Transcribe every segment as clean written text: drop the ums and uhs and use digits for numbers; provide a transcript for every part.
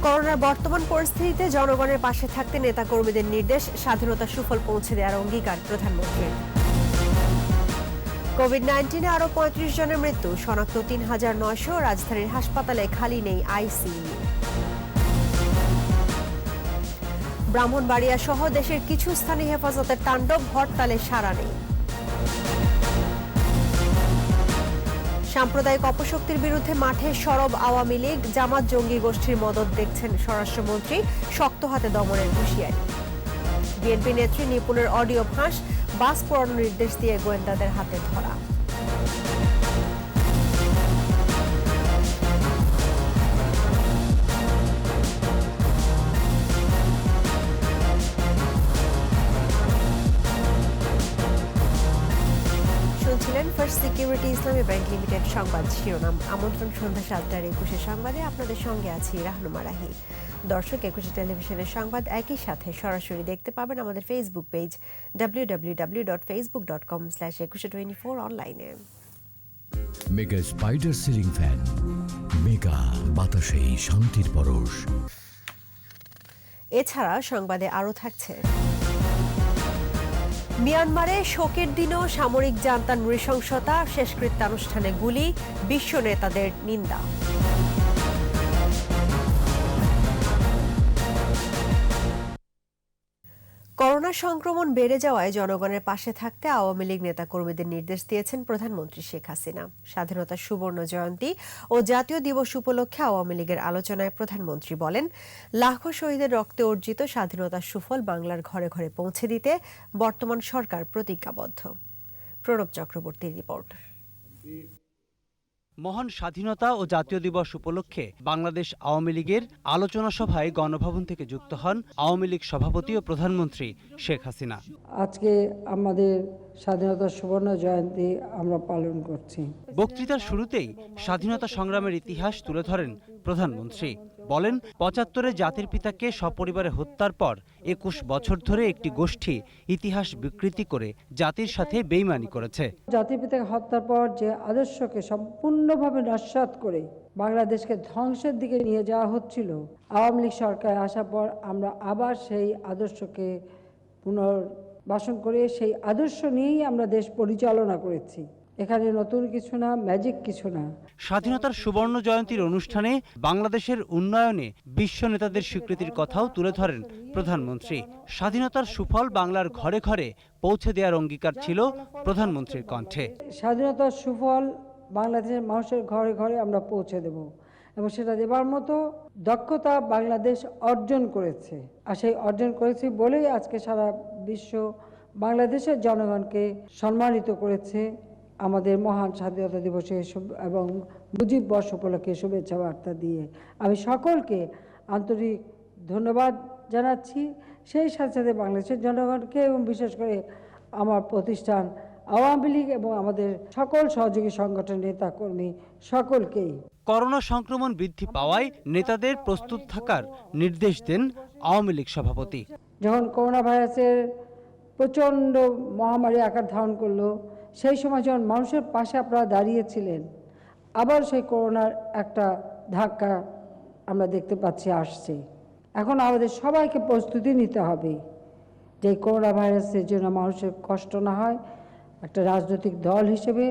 করোনার বর্তমান পরিস্থিতিতে জনগণের পাশে থাকতে নেতাকর্মীদের নির্দেশ, স্বাধীনতার সুফল পৌঁছে দেওয়ার অঙ্গীকার প্রধানমন্ত্রীর। কোভিড-19-এ আরও ৩৫ জনের মৃত্যু, শনাক্ত ৩,৯০০। রাজধানীর হাসপাতালে খালি নেই আইসিইউ। ব্রাহ্মণবাড়িয়া সহ দেশের কিছু স্থানে হেফাজতের তাণ্ডব, হরতালে সাড়া নেই। সাম্প্রদায়িক অপশক্তির বিরুদ্ধে মাঠে সরব আওয়ামী লীগ, জামাত জঙ্গি গোষ্ঠীর মদদ দেখছেন স্বরাষ্ট্রমন্ত্রী, শক্ত হাতে দমনের হুঁশিয়ারি। বিএনপি নেত্রী নিপুণের অডিও ফাঁস, বাস পোড়ানোর নির্দেশ দিয়ে গোয়েন্দাদের হাতে ধরা। ফার্স্ট সিকিউরিটি ইসলামী ব্যাংক লিমিটেড সংবাদ শিরোনাম। আমন্ত্রণ সন্ধ্যা ৭টার ২১ সংবাদে, আপনাদের সঙ্গে আছি রাহনুমা রাহি। দর্শক, ২১ টেলিভিশনের সংবাদ একই সাথে সরাসরি দেখতে পাবেন আমাদের ফেসবুক পেজ www.facebook.com/2124 অনলাইনে। Mega spider ceiling fan, mega বাতাসে শান্তির পরশ। এছাড়া সংবাদে আরও থাকছে, মিয়ানমারে শোকের দিনও সামরিক জান্তার নৃশংসতা, শেষকৃত্যানুষ্ঠানে গুলি, বিশ্ব নেতাদের নিন্দা। করোনা সংক্রমণ বেড়ে যাওয়ায় জনগণের পাশে থাকতে আওয়ামী লীগ নেতাকর্মীদের নির্দেশ দিয়েছেন প্রধানমন্ত্রী শেখ হাসিনা। স্বাধীনতার সুবর্ণ জয়ন্তী ও জাতীয় দিবস উপলক্ষে আওয়ামী লীগের আলোচনায় প্রধানমন্ত্রী বলেন, লাখো শহীদের রক্তে অর্জিত স্বাধীনতার সুফল বাংলার ঘরে ঘরে পৌঁছে দিতে বর্তমান সরকার প্রতিজ্ঞাবদ্ধ। প্রণব চক্রবর্তীর রিপোর্ট। মহান স্বাধীনতা ও জাতীয় দিবস উপলক্ষে বাংলাদেশ আওয়ামী লীগের আলোচনা সভায় গণভবন থেকে যুক্ত হন আওয়ামী লীগ সভাপতি ও প্রধানমন্ত্রী শেখ হাসিনা। আজকে আমাদের স্বাধীনতার সুবর্ণ জয়ন্তী আমরা পালন করছি। বক্তৃতার শুরুতেই স্বাধীনতা সংগ্রামের ইতিহাস তুলে ধরেন প্রধানমন্ত্রী। বলেন, ৭৫-এ জাতির পিতাকে সপরিবারে হত্যার পর ২১ বছর ধরে একটি গোষ্ঠী ইতিহাস বিকৃতি করে জাতির সাথে বেইমানি করেছে। জাতির পিতাকে হত্যার পর যে আদর্শকে সম্পূর্ণভাবে নস্যাৎ করে বাংলাদেশকে ধ্বংসের দিকে নিয়ে যাওয়া হচ্ছিল, আওয়ামী লীগ সরকার আসার পর আমরা আবার সেই আদর্শকে পুনর্বাসন করে সেই আদর্শ নিয়েই আমরা দেশ পরিচালনা করেছি। এখানে নতুন কিছু না, ম্যাজিক কিছু না। স্বাধীনতার সুবর্ণ জয়ন্তীর অনুষ্ঠানে বাংলাদেশের উন্নয়নে বিশ্ব নেতাদের স্বীকৃতির কথাও তুলে ধরেন প্রধানমন্ত্রী। স্বাধীনতার সুফল বাংলার ঘরে ঘরে পৌঁছে দেওয়ার অঙ্গীকার ছিল প্রধানমন্ত্রীর কণ্ঠে। স্বাধীনতার সুফল বাংলাদেশের মানুষের ঘরে ঘরে আমরা পৌঁছে দেব, এবং সেটা দেবার মতো দক্ষতা বাংলাদেশ অর্জন করেছে। আর সেই অর্জন করেছি বলেই আজকে সারা বিশ্ব বাংলাদেশের জনগণকে সম্মানিত করেছে আমাদের মহান স্বাধীনতা দিবসে এবং মুজিব বর্ষ উপলক্ষে শুভেচ্ছা বার্তা দিয়ে। আমি সকলকে আন্তরিক ধন্যবাদ জানাচ্ছি, সেই সাথে সাথে বাংলাদেশের জনগণকে এবং বিশেষ করে আমার প্রতিষ্ঠান আওয়ামী লীগ এবং আমাদের সকল সহযোগী সংগঠন নেতা কর্মী সকলকেই। করোনা সংক্রমণ বৃদ্ধি পাওয়ায় নেতাদের প্রস্তুত থাকার নির্দেশ দেন আওয়ামী লীগ সভাপতি। যখন করোনা ভাইরাসের প্রচণ্ড মহামারী আকার ধারণ করলো, সেই সময় যখন মানুষের পাশে আপনারা দাঁড়িয়েছিলেন, আবার সেই করোনার একটা ধাক্কা আমরা দেখতে পাচ্ছি আসছে। এখন আমাদের সবাইকে প্রস্তুতি নিতে হবে যে করোনা ভাইরাসের জন্য মানুষের কষ্ট না হয়। একটা রাজনৈতিক দল হিসেবে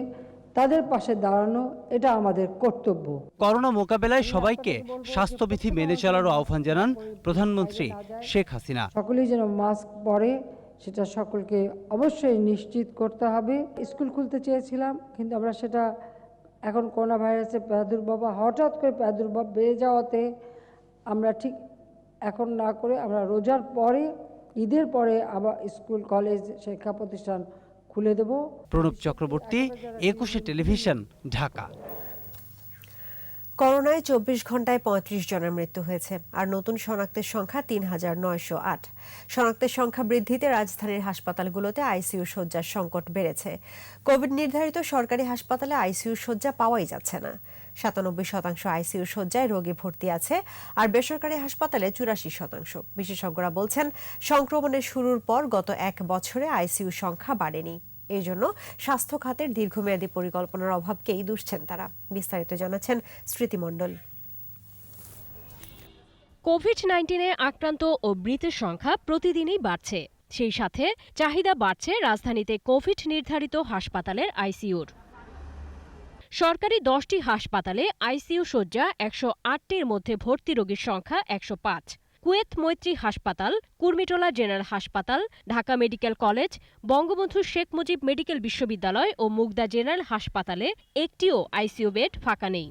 তাদের পাশে দাঁড়ানো, এটা আমাদের কর্তব্য। করোনা মোকাবেলায় সবাইকে স্বাস্থ্যবিধি মেনে চলারও আহ্বান জানান প্রধানমন্ত্রী শেখ হাসিনা। সকলেই যেন মাস্ক পরে, সেটা সকলকে অবশ্যই নিশ্চিত করতে হবে। স্কুল খুলতে চেয়েছিলাম, কিন্তু আমরা সেটা এখন করোনা ভাইরাসের প্রাদুর্ভাব, হঠাৎ করে প্রাদুর্ভাব বেড়ে যাওয়াতে আমরা ঠিক এখন না করে আমরা রোজার পরে, ঈদের পরে আবার স্কুল কলেজ শিক্ষা প্রতিষ্ঠান খুলে দেব। প্রণব চক্রবর্তী, ২১ টেলিভিশন, ঢাকা। করোনায় ২৪ ঘন্টায় ৩৫ জনের মৃত্যু হয়েছে, আর নতুন শনাক্তের সংখ্যা ৩,৯০৮। শনাক্তের সংখ্যা বৃদ্ধিতে রাজধানীর হাসপাতালগুলোতে আইসিইউ শয্যার সংকট বেড়েছে। কোভিড নির্ধারিত সরকারি হাসপাতালে আইসিইউ শয্যা পাওয়াই যাচ্ছে না। 97% আইসিইউ শয্যায় রোগী ভর্তি আছে, আর বেসরকারি হাসপাতালে 84%। বিশেষজ্ঞরা বলছেন, সংক্রমণের শুরুর পর গত 1 বছরে আইসিইউ সংখ্যা বাড়েনি। এই জন্য স্বাস্থ্য খাতের দীর্ঘমেয়াদী পরিকল্পনার অভাবকেই দুষছেন তারা। বিস্তারিত জানাচ্ছেন স্মৃতি মণ্ডল। কোভিড-19-এ আক্রান্ত ও মৃতের সংখ্যা প্রতিদিনই বাড়ছে। সেই সাথে চাহিদা বাড়ছে রাজধানীতে কোভিড নির্ধারিত হাসপাতালের আইসিইউর। সরকারি 10টি হাসপাতালে আইসিইউ শয্যা 108টির মধ্যে ভর্তি রোগীর সংখ্যা 105। কুয়েত মৈত্রী হাসপাতাল, কুর্মিটোলা জেনারেল হাসপাতাল, Dhaka medical college, Bangabandhu Sheikh Mujib medical বিশ্ববিদ্যালয় ও মুগদা জেনারেল হাসপাতালে একটিও আইসিইউ বেড ফাঁকা নেই।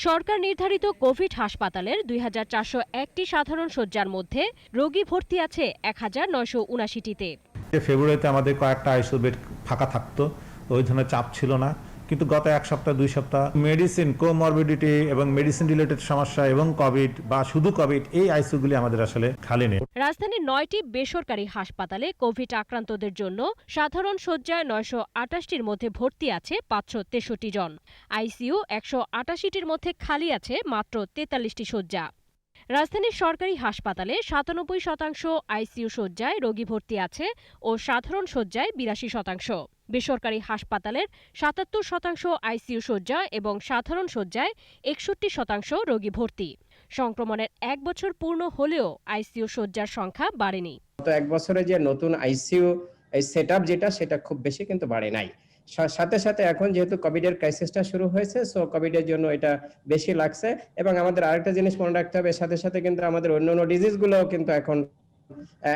সরকার নির্ধারিত কোভিড হাসপাতালের 2401টি সাধারণ শয্যার মধ্যে রোগী ভর্তি আছে 1979টিতে। ফেব্রুয়ারিতে আমাদের কয়েকটা আইসিইউ বেড ফাঁকা থাকতো, ওই ধরনের চাপ ছিল না, কিন্তু গত 1 সপ্তাহ 2 সপ্তাহ মেডিসিন কোমরবিডিটি এবং মেডিসিন রিলেটেড সমস্যা এবং কোভিড বা শুধু কোভিড, এই আইসিইউগুলি আমাদের আসলে খালি নেই। রাজধানীর 9টি বেসরকারি হাসপাতালে কোভিড আক্রান্তদের জন্য সাধারণ শয্যায় 928টির মধ্যে ভর্তি আছে 563 জন। আইসিইউ 188টির মধ্যে খালি আছে মাত্র 43টি শয্যা। রাজধানীর সরকারি হাসপাতালে 97% আইসিইউ শয্যায় রোগী ভর্তি আছে ও সাধারণ শয্যায় 82%। বেসরকারি হাসপাতালের 77% আইসিইউ শয্যা এবং সাধারণ শয্যায় 61% রোগী ভর্তি। সংক্রমণের 1 বছর পূর্ণ হলেও আইসিইউ শয্যার সংখ্যা বাড়েনি। গত 1 বছরে যে নতুন আইসিইউ সেটআপ সেটা খুব বেশি কিন্তু বাড়ে নাই। সাথে সাথে এখন যেহেতু কোভিডের ক্রাইসিসটা শুরু হয়েছে, সো কোভিডের জন্য এটা বেশি লাগছে। এবং আমাদের আরেকটা জিনিস মনে রাখতে হবে, সাথে সাথে কিন্তু আমাদের অন্যান্য ডিজিজগুলোও কিন্তু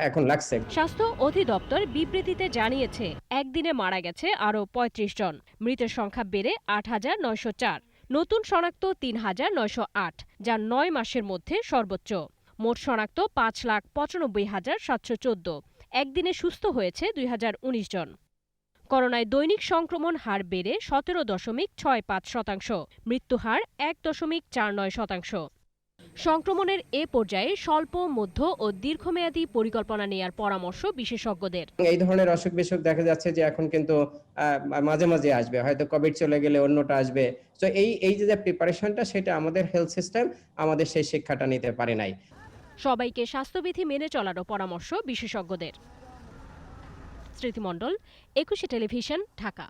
এখন লাগছে। স্বাস্থ্য অধিদপ্তর বিবৃতিতে জানিয়েছে, একদিনে মারা গেছে আরও 35 জন। মৃতের সংখ্যা বেড়ে 8,904। নতুন শনাক্ত 3,908, যা 9 মাসের মধ্যে সর্বোচ্চ। মোট শনাক্ত 5,95,714। একদিনে সুস্থ হয়েছে 2019 জন। করোনায় দৈনিক সংক্রমণ হার বেড়ে 17.65%। মৃত্যুহার 1.49%। সংক্রমণের এ পর্যায়ে স্বল্প, মধ্য ও দীর্ঘমেয়াদী পরিকল্পনা নেয়ার পরামর্শ বিশেষজ্ঞদের। এই ধরনের অসুখ বিসুখ দেখা যাচ্ছে যে এখন কিন্তু মাঝে মাঝে আসবে, হয়তো কোভিড চলে গেলে অন্যটা আসবে। তো এই যে প্রিপারেশনটা, সেটা আমাদের হেলথ সিস্টেম আমাদের সেই শিক্ষাটা নিতে পারে নাই। সবাইকে স্বাস্থ্যবিধি মেনে চলারও পরামর্শ বিশেষজ্ঞদের। স্মৃতি মণ্ডল, 21 টেলিভিশন, ঢাকা।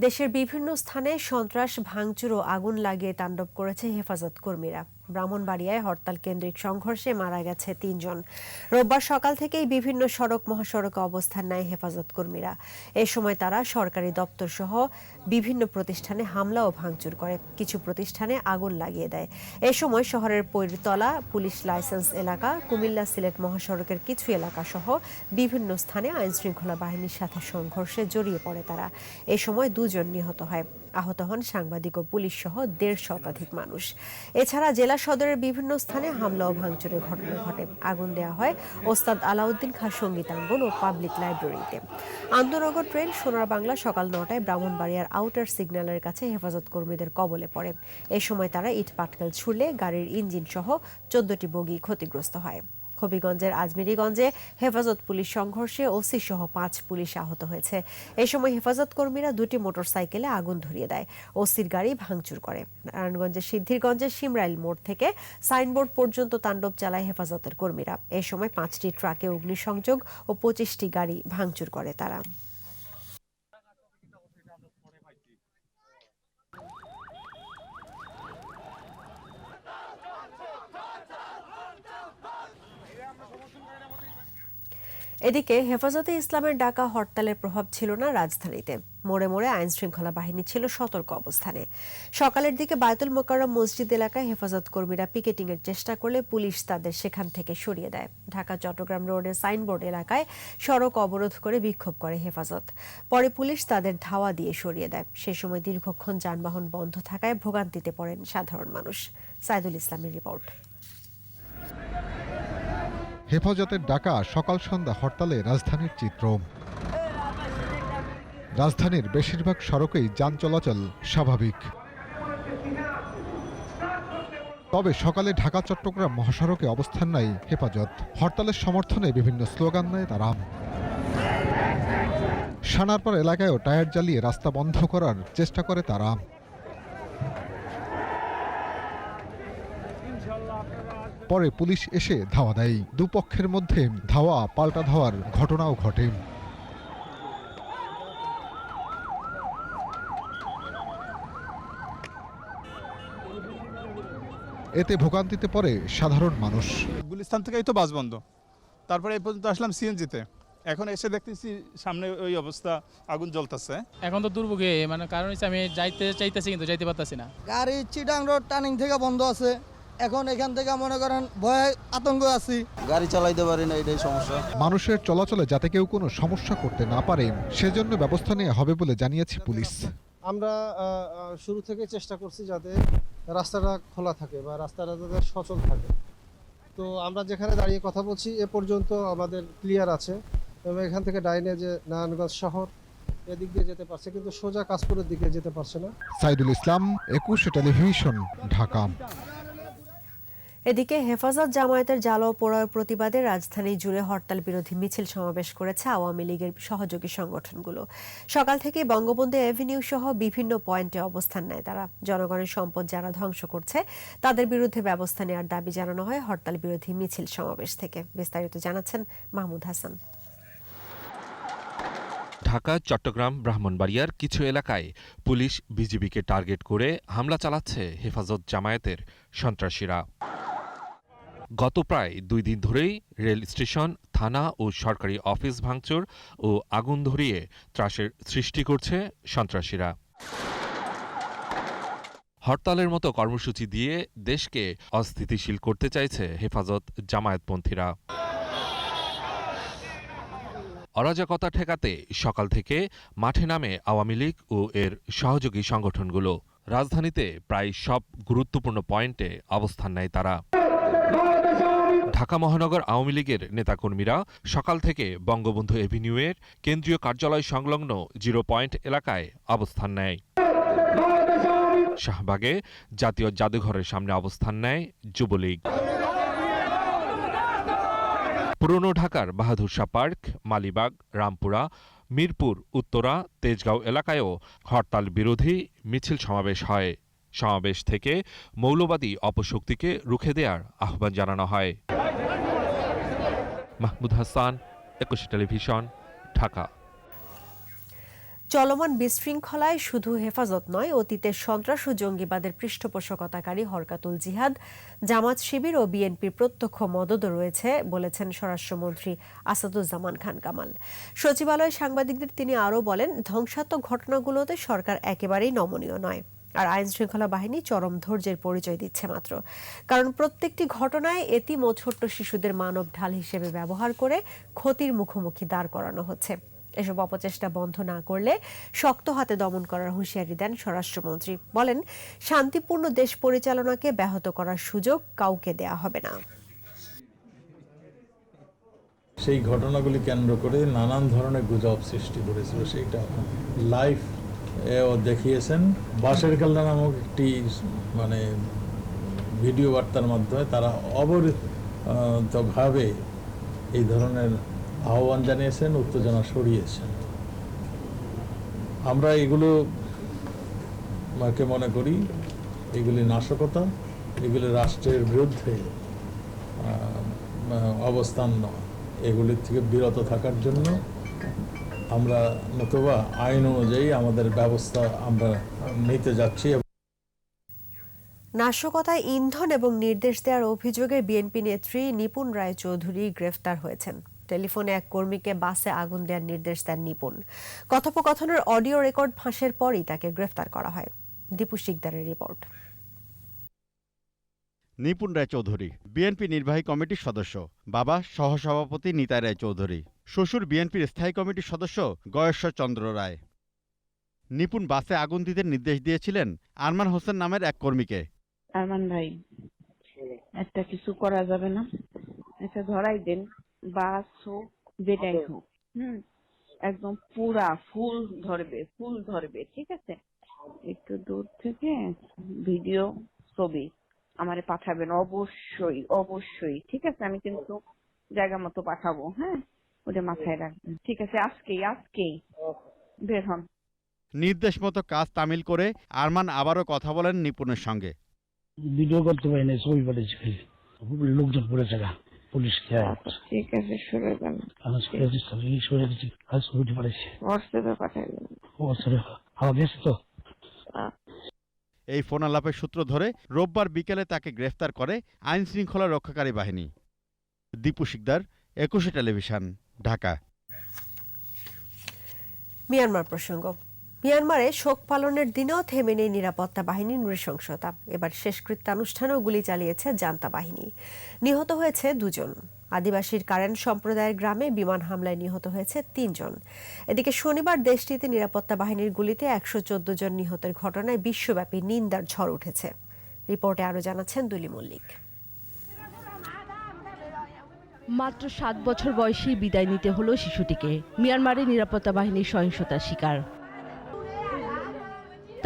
দেশের বিভিন্ন স্থানে সন্ত্রাস, ভাঙচুর ও আগুন লাগিয়ে তাণ্ডব করেছে হেফাজত কর্মীরা। ব্রাহ্মণবাড়িয়ায় হরতাল কেন্দ্রিক সংঘর্ষে মারা গেছে 3 জন। রোববার সকাল থেকেই বিভিন্ন সড়ক মহাসড়কে অবস্থান নেয় হেফাজত কর্মীরা। এ সময় তারা সরকারি দপ্তর সহ বিভিন্ন প্রতিষ্ঠানে হামলা ও ভাঙচুর করে, কিছু প্রতিষ্ঠানে আগুন লাগিয়ে দেয়। এ সময় শহরের পৈরতলা, পুলিশ লাইসেন্স এলাকা, কুমিল্লা সিলেট মহাসড়কের কিছু এলাকা সহ বিভিন্ন স্থানে আইনশৃঙ্খলা বাহিনীর সাথে সংঘর্ষে জড়িয়ে পড়ে তারা। এ সময় 2 জন নিহত হয়। আহত হন সাংবাদিক ও পুলিশ সহ 150 শতাধিক মানুষ। এছাড়া জেলা সদরের বিভিন্ন স্থানে হামলা ও ভাঙচুরের ঘটনা ঘটে। আগুন দেওয়া হয় ওস্তাদ আলাউদ্দিন খাঁ সঙ্গীতাঙ্গন ও পাবলিক লাইব্রেরিতে। আন্তনগর ট্রেন সোনার বাংলা সকাল 9টায় ব্রাহ্মণবাড়িয়ার আউটার সিগন্যালের কাছে হেফাজত কর্মীদের কবলে পড়ে। এ সময় তারা ইট পাটকেল ছুড়লে গাড়ির ইঞ্জিন সহ 14টি বগি ক্ষতিগ্রস্ত হয়। হবিগঞ্জের আজমিরিগঞ্জে হেফাজত পুলিশ সংঘর্ষে ওসি সহ 5 পুলিশ আহত হয়েছে। এই সময় হেফাজত কর্মীরা 2টি মোটরসাইকেলে আগুন ধরিয়ে দেয়। ওসির গাড়ি ভাঙচুর করে। নারায়ণগঞ্জের সিদ্ধিরগঞ্জের শিমরাইল মোড় থেকে সাইনবোর্ড পর্যন্ত তাণ্ডব চালায় হেফাজতের কর্মীরা। এই সময় 5টি ট্রাকে অগ্নিসংযোগ ও 25টি গাড়ি ভাঙচুর করে তারা। এদিকে হেফাজতে ইসলামের ডাকা হরতালের প্রভাব ছিল না রাজধানীতে। মোড়ে মোড়ে আইন শৃঙ্খলা বাহিনী ছিল সতর্ক অবস্থানে। সকালের দিকে বায়তুল মোকাররম মসজিদ এলাকায় হেফাজত কর্মীরা পিকেটিং এর চেষ্টা করলে পুলিশ তাদের সেখান থেকে সরিয়ে দেয়। ঢাকা চট্টগ্রাম রোডের সাইনবোর্ড এলাকায় সড়ক অবরোধ করে বিক্ষোভ করে হেফাজত। পরে পুলিশ তাদের ধাওয়া দিয়ে সরিয়ে দেয়। সে সময় দীর্ঘক্ষণ যানবাহন বন্ধ থাকায় ভোগান্তিতে পড়েন সাধারণ মানুষ। সাইদুল ইসলামের রিপোর্ট। হেফাজতের ডাকা সকাল সন্ধ্যা হরতালে রাজধানীর চিত্র। রাজধানীর বেশিরভাগ সড়কেই যান চলাচল স্বাভাবিক। তবে সকালে ঢাকা চট্টগ্রাম মহাসড়কে অবস্থান নেয় হেফাজত। হরতালের সমর্থনে বিভিন্ন স্লোগান দেয় তারা। সানারপাড় এলাকায়ও টায়ার জ্বালিয়ে রাস্তা বন্ধ করার চেষ্টা করে তারা। পরে পুলিশ এসে ধাওয়া দেয়। দুপক্ষের মধ্যে ধাওয়া পাল্টা ধাওয়ার ঘটনাও ঘটে। এতে ভোগান্তিতে পড়ে সাধারণ মানুষ। গুলিস্তান থেকেই তো বাস বন্ধ, তারপরে এই পর্যন্ত আসলাম সিএনজিতে, এখন এসে দেখতেছি সামনে ওই অবস্থা, আগুন জ্বলতেছে। এখন তো দুর্ভোগে, মানে কারণ হচ্ছে আমি যাইতে চাইতেছি কিন্তু যাইতে পারতেছি না। গাড়ি চিটাং রোড টার্নিং থেকে বন্ধ আছে, এখন এখান থেকে মনে করেন ভয়ে আতঙ্ক আছি, গাড়ি চালাইতে পারি না, এটাই সমস্যা। মানুষের চলাচলে যাতে কেউ কোনো সমস্যা করতে না পারে সেজন্য ব্যবস্থা নেওয়া হবে বলে জানিয়েছে পুলিশ। আমরা শুরু থেকে চেষ্টা করছি যাতে রাস্তাটা খোলা থাকে বা রাস্তাটা যাতে সচল থাকে। তো আমরা যেখানে দাঁড়িয়ে কথা বলছি এ পর্যন্ত আমাদের ক্লিয়ার আছে, এবং এখান থেকে ডাইনে যে নারায়ণগঞ্জ শহর এদিক দিয়ে যেতে পারছে, কিন্তু সোজা কাশপুরের দিকে যেতে পারছে না। সাইদুল ইসলাম, 21 টেলিভিশন, ঢাকা। এদিকে হেফাজত জামায়াতের জ্বালাও পোড়ার প্রতিবাদে রাজধানী জুড়ে হরতাল বিরোধী মিছিল সমাবেশ করেছে আওয়ামী লীগের সহযোগী সংগঠনগুলো। সকাল থেকে বঙ্গবন্ধু এভিনিউ সহ বিভিন্ন পয়েন্টে অবস্থান নেয় তারা। জনগণের সম্পদ যারা ধ্বংস করছে তাদের বিরুদ্ধে ব্যবস্থা নেওয়ার দাবি জানানো হয় হরতাল বিরোধী মিছিল সমাবেশ থেকে। বিস্তারিত জানাচ্ছেন মাহমুদ হাসান। ঢাকা, চট্টগ্রাম, ব্রাহ্মণবাড়িয়ার কিছু এলাকায় পুলিশ বিজিবিকে টার্গেট করে হামলা চালাচ্ছে হেফাজত জামায়াতের সন্ত্রাসীরা। গত প্রায় 2 দিন ধরেই রেল স্টেশন, থানা ও সরকারি অফিস ভাঙচুর ও আগুন ধরিয়ে ত্রাসের সৃষ্টি করছে সন্ত্রাসীরা। হরতালের মতো কর্মসূচি দিয়ে দেশকে অস্থিতিশীল করতে চাইছে হেফাজত জামায়াতপন্থীরা। অরাজকতা ঠেকাতে সকাল থেকে মাঠে নামে আওয়ামী লীগ ও এর সহযোগী সংগঠনগুলো। রাজধানীতে প্রায় সব গুরুত্বপূর্ণ পয়েন্টে অবস্থান নেয় তারা। ঢাকা মহানগর আওয়ামী লীগের নেতাকর্মীরা সকাল থেকে বঙ্গবন্ধু এভিনিউয়ের কেন্দ্রীয় কার্যালয় সংলগ্ন 0 পয়েন্ট এলাকায় অবস্থান নেয়। শাহবাগে জাতীয় জাদুঘরের সামনে অবস্থান নেয় যুবলীগ। পুরনো ঢাকার বাহাদুর শাহ পার্ক, মালিবাগ, রামপুরা, মিরপুর উত্তরা, তেজগাঁও এলাকায়ও হরতাল বিরোধী মিছিল সমাবেশ হয়। সমাবেশ থেকে মৌলবাদী অপশক্তিকে রুখে দেওয়ার আহ্বান জানানো হয়। মাহমুদ হাসান, 21 টেলিভিশন, ঢাকা। চলমান বিশৃঙ্খলায় শুধু হেফাজত নয়, অতীতের সন্ত্রাস ও জঙ্গিবাদের পৃষ্ঠপোষকতাকারী হরকাতুল জিহাদ, জামাত শিবির ও বিএনপির প্রত্যক্ষ মদতও রয়েছে বলেছেন স্বরাষ্ট্রমন্ত্রী আসাদুজ্জামান খান কামাল। সচিবালয়ে সাংবাদিকদের তিনি আরও বলেন, ধ্বংসাত্মক ঘটনাগুলোতে সরকার একেবারেই নমনীয় নয়, আর আইন শৃঙ্খলা বাহিনী চরম ধৈর্যের পরিচয় দিচ্ছে মাত্র। কারণ প্রত্যেকটি ঘটনায় এতিম ও ছোট্ট শিশুদের মানব ঢাল হিসেবে ব্যবহার করে ক্ষতির মুখোমুখি দাঁড় করানো হচ্ছে। এসব অপচেষ্টা বন্ধ না করলে শক্ত হাতে দমন করার হুঁশিয়ারি দেন স্বরাষ্ট্রমন্ত্রী। বলেন, শান্তিপূর্ণ দেশ পরিচালনাকে ব্যাহত করার সুযোগ কাউকে দেয়া হবে না। সেই ঘটনাগুলি কেন্দ্র করে নানান ধরনের গুজব সৃষ্টি করেছিল, সেইটা লাইভ দেখিয়েছেন। বাঁশের খেলনা নামক একটি ভিডিও বার্তার মাধ্যমে তারা অবরিতভাবে এই ধরনের আহ্বান জানিয়েছেন, উত্তেজনা সরিয়েছেন। আমরা এগুলো মনে করি এগুলি নাশকতা, এগুলি রাষ্ট্রের বিরুদ্ধে অবস্থান নয়। এগুলির থেকে বিরত থাকার জন্য আমরা নতুবা আইন অনুযায়ী আমাদের ব্যবস্থা আমরা নিতে যাচ্ছি। নাশকতায় ইন্ধন এবং নির্দেশ দেওয়ার অভিযোগে বিএনপি নেত্রী নিপুণ রায় চৌধুরী গ্রেফতার হয়েছেন। টেলিফোনে এক কর্মীকে বাসে আগুন দেওয়ার নির্দেশ দেন নিপুণ। কথোপকথনের অডিও রেকর্ড ফাঁসের পরই তাকে গ্রেফতার করা হয়। দীপু শিকদারের রিপোর্ট। নিপুণ রায় চৌধুরী বিএনপি নির্বাহী কমিটির সদস্য, বাবা সহসভাপতি নিতাই রায় চৌধুরী, শ্বশুর বিএনপির স্থায়ী কমিটির সদস্য গয়েশ্বর চন্দ্র রায়। নিপুণ বাসে আগুন দিতে নির্দেশ দিয়েছিলেন আরমান হোসেন নামের এক কর্মীকে। আরমান ভাই, একটা কিছু করা যাবে না, এটা ধরাই দেন, বাস হোক যেটাই হোক, একদম পুরা ফুল ধরবে, ঠিক আছে? একটু দূর থেকে ভিডিও ছবি আমারে পাঠাবেন, অবশ্যই, ঠিক আছে? আমি কিন্তু জায়গা মতো পাঠাবো। হ্যাঁ, ওটা মাথায় রাখবেন। ঠিক আছে, আজকেই বের হন। নির্দেশ মতো কাজ তামিল করে আরমান আবারও কথা বলেন নিপুণের সঙ্গে। ভিডিও করতে পারি না, ছবি পাঠিয়েছি খালি। লোকজন পড়েছে গা, পুলিশ ঠিক আছে, সরে যান। সরে দিচ্ছি, আজ ছবিটি পাঠিয়েছি। হোয়াটসঅ্যাপে পাঠিয়ে দেন। আমার দেশ তো এই ফোন আলাপের সূত্র ধরে রোববার বিকেলে তাকে গ্রেফতার করে আইন শৃঙ্খলা রক্ষাকারী বাহিনী। দীপু শিকদার, 21 টেলিভিশন, ঢাকা। মিয়ানমার প্রসঙ্গ। মিয়ানমারে শোক পালনের দিনেও থেমে নেই নিরাপত্তা বাহিনীর নৃশংসতা। এবার শেষকৃত্যানুষ্ঠানেও গুলি চালিয়েছে জান্তা বাহিনী। নিহত হয়েছে 2 জন। আদিবাসীর কারেন সম্প্রদায়ের গ্রামে বিমান হামলায় নিহত হয়েছে 3 জন। এদিকে শনিবার দেশটিতে নিরাপত্তা বাহিনীর গুলিতে 114 জন নিহতের ঘটনায় বিশ্বব্যাপী নিন্দার ঝড় উঠেছে। রিপোর্টে আরও জানাচ্ছেন দুলি মল্লিক। মাত্র 7 বছর বয়সী বিদায় নিতে হলো শিশুটিকে। মিয়ানমারের নিরাপত্তা বাহিনীর সহিংসতার শিকার।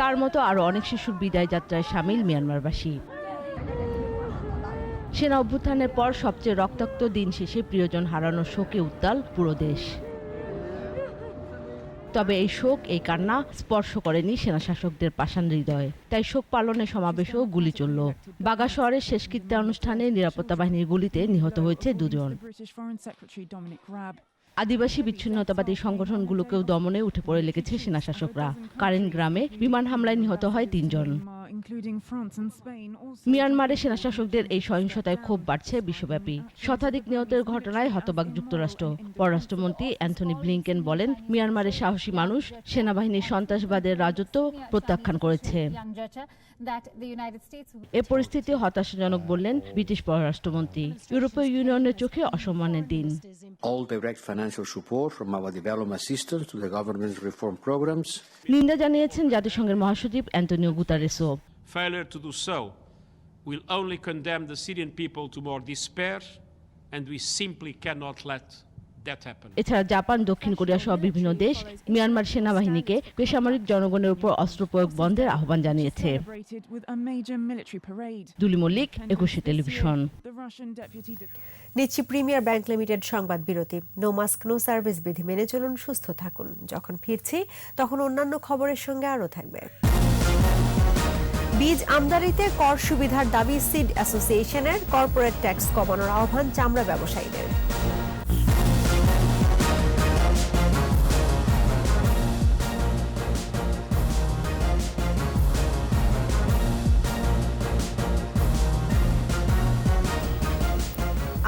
তার মতো আরো অনেক শিশুর বিদায় যাত্রায় সামিল মিয়ানমারবাসী। সেনা অভ্যুত্থানের পর সবচেয়ে রক্তাক্ত দিন শেষে প্রিয়জন হারানোর শোকে উত্তাল পুরো দেশ। তবে এই শোক, এই কান্না স্পর্শ করেনি সেনা শাসকদের পাষাণ হৃদয়। তাই শোক পালনের সমাবেশেও গুলি চলল। বাগা শহরের শেষকৃত্য অনুষ্ঠানে নিরাপত্তা বাহিনীর গুলিতে নিহত হয়েছে 2 জন। আদিবাসী বিচ্ছিন্নতাবাদী সংগঠনগুলোকেও দমনে উঠে পড়ে লেগেছে সেনা শাসকরা। কারেন গ্রামে বিমান হামলায় নিহত হয় 3 জন। মিয়ানমারের সেনা শাসকদের এই সহিংসতায় ক্ষোভ বাড়ছে বিশ্বব্যাপী। শতাধিক নিহতের ঘটনায় হতবাক যুক্তরাষ্ট্র। পররাষ্ট্রমন্ত্রী অ্যান্থনি ব্লিংকেন বলেন, মিয়ানমারের সাহসী মানুষ সেনাবাহিনীর সন্ত্রাসবাদের রাজত্ব প্রত্যাখ্যান করেছে। এ পরিস্থিতি হতাশাজনক বললেন ব্রিটিশ পররাষ্ট্রমন্ত্রী। ইউরোপীয় ইউনিয়নের চোখে অসম্মানের দিন। নিন্দা জানিয়েছেন জাতিসংঘের মহাসচিব Antonio গুতারেসও। Failure to do so will only condemn the Syrian people to more despair, and we simply cannot let that happen. এছাড়া জাপান, দক্ষিণ কোরিয়া সহ বিভিন্ন দেশ মিয়ানমার সেনাবাহিনীকে বেসামরিক জনগণের উপর অস্ত্র প্রয়োগ বন্ধের আহ্বান জানিয়েছে। দুলি মল্লিক, 21 টেলিভিশন। নিচ্ছি প্রিমিয়ার ব্যাংক লিমিটেড সংবাদ বিরতি। নো মাস্ক নো সার্ভিস বিধি মেনে চলুন, সুস্থ থাকুন। যখন ফিরছি তখন অন্যান্য খবরের সঙ্গে আরও থাকবে। বীজ আমদানিতে কর সুবিধার দাবি সিড অ্যাসোসিয়েশনের। কর্পোরেট ট্যাক্স কমানোর আহ্বান চামড়া ব্যবসায়ীদের।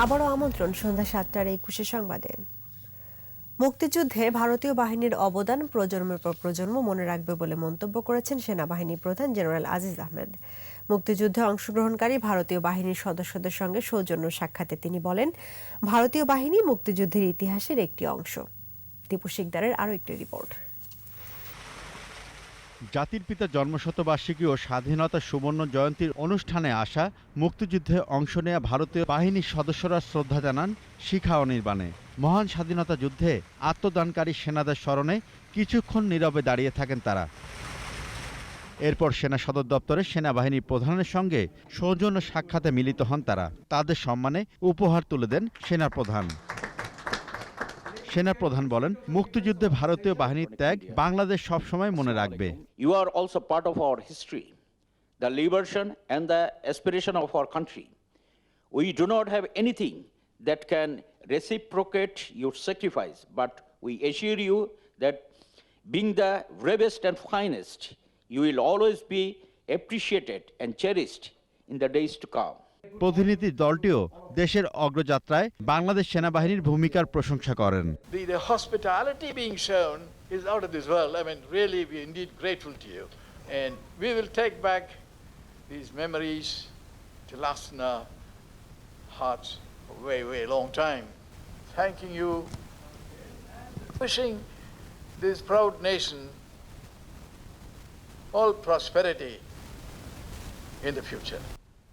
আবারও আমন্ত্রণ সন্ধ্যা 7টার 21 সংবাদে। মুক্তিযুদ্ধে ভারতীয় বাহিনীর অবদান প্রজন্মের পর প্রজন্ম মনে রাখবে বলে মন্তব্য করেছেন সেনাবাহিনী প্রধান জেনারেল আজিজ আহমেদ। মুক্তিযুদ্ধে অংশগ্রহণকারী ভারতীয় বাহিনীর সদস্যদের সঙ্গে সৌজন্য সাক্ষাতে তিনি বলেন, ভারতীয় বাহিনী মুক্তিযুদ্ধের ইতিহাসের একটি অংশ। দীপু শিকদারের আরও একটি রিপোর্ট। জাতির পিতা জন্মশতবার্ষিকী ও স্বাধীনতা সুবর্ণ জয়ন্তীর অনুষ্ঠানে আসা মুক্তিযুদ্ধে অংশ নেয়া ভারতীয় বাহিনীর সদস্যরা শ্রদ্ধা জানান শিখা অনির্বাণে। মহান স্বাধীনতা যুদ্ধে আত্মদানকারী সেনাদের স্মরণে কিছুক্ষণ নীরবে দাঁড়িয়ে থাকেন তারা। এরপর সেনা সদর দপ্তরে সেনাবাহিনী প্রধানের সঙ্গে সৌজন্য সাক্ষাতে মিলিত হন তারা। তাদের সম্মানে উপহার তুলে দেন সেনাপ্রধান। সেনাপ্রধান বলেন, মুক্তিযুদ্ধে ভারতীয় বাহিনীর ত্যাগ বাংলাদেশ সবসময় মনে রাখবে। You are also part of our history, the liberation and the aspiration of our country. We do not have anything that can reciprocate your sacrifice, but we assure you that being the bravest and finest, you will always be appreciated and cherished in the days to come. প্রতিনিধি দলটিও দেশের অগ্রযাত্রায় বাংলাদেশ সেনাবাহিনীর ভূমিকার প্রশংসা করেন। The hospitality being shown is out of this world. I mean, really, we are indeed grateful to you. And we will take back these memories to last in our hearts for a very, very long time. Thanking you, wishing this proud nation all prosperity in the future.